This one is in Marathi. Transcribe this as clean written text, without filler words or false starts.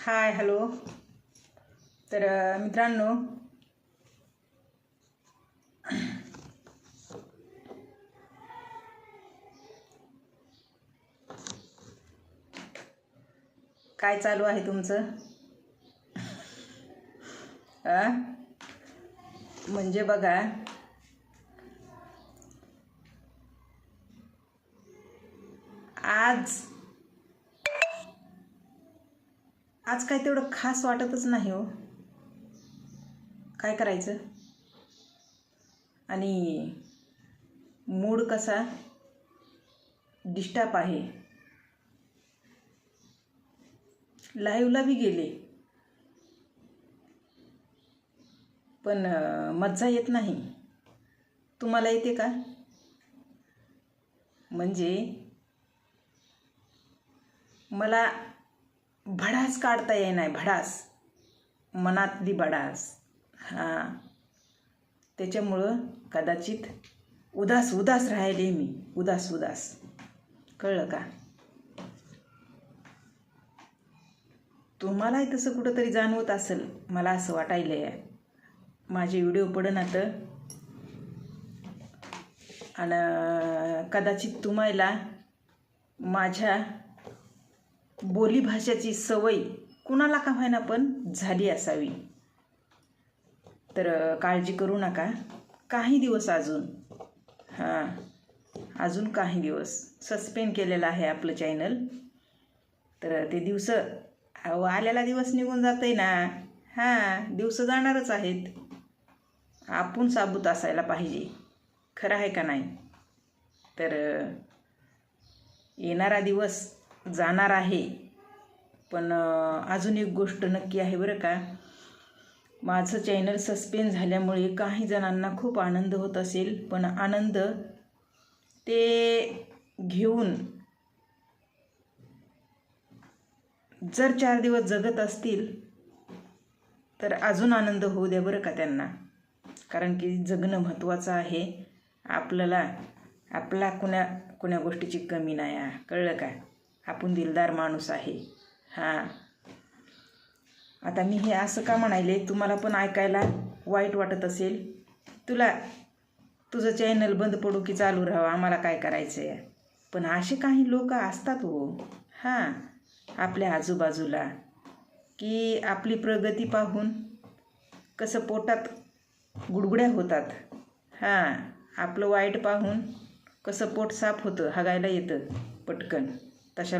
Hi hello. तर मित्रांनो, काय चालू आहे तुमचं? म्हणजे बघा, आज आज काय तेवढं खास वाटतच नाही हो. काय करायचं? आणि मूड कसा डिस्टर्ब आहे. लाईव्हला बी गेले पण मज्जा येत नाही. तुम्हाला येते का? म्हणजे मला भडास काढता येईना. भडास, मनातली भडास. हां, त्याच्यामुळं कदाचित उदास उदास राहिले मी. उदास उदास. कळलं का? तुम्हालाही तसं कुठंतरी जाणवत असेल, मला असं वाटायलं आहे. माझे व्हिडिओ पडणार तर आणि कदाचित तुम्हाला माझ्या बोलीभाषेची सवय कुणाला का व्हायना पण झाली असावी. तर काळजी करू नका. काही दिवस अजून काही दिवस सस्पेंड केलेलं आहे आपलं चॅनल. तर ते दिवस आलेला दिवस निघून जात आहे ना. दिवस जाणारच आहेत. आपण साबूत असायला पाहिजे. खरं आहे का नाही? तर येणारा दिवस जाणार आहे. पण अजून एक गोष्ट नक्की आहे बरं का. माझं चॅनल सस्पेंड झाल्यामुळे काही जणांना खूप आनंद होत असेल, पण आनंद ते घेऊन जर 4 दिवस जगत असतील तर अजून आनंद होऊ द्या बरं का त्यांना. कारण की जगणं महत्त्वाचं आहे. आपला कुण्या गोष्टीची कमी नाही. कळलं का? आपण दिलदार माणूस आहे. आता मी हे असं का म्हणाले, तुम्हाला पण ऐकायला वाईट वाटत असेल. तुझं चॅनल बंद पडू की चालू राहावं, आम्हाला काय करायचं आहे. पण असे काही लोक असतात हो. आपल्या आजूबाजूला, की आपली प्रगती पाहून कसं पोटात गुडगुड्या होतात. आपलं वाईट पाहून कसं पोट साफ होतं, हगायला येतं पटकन. तशा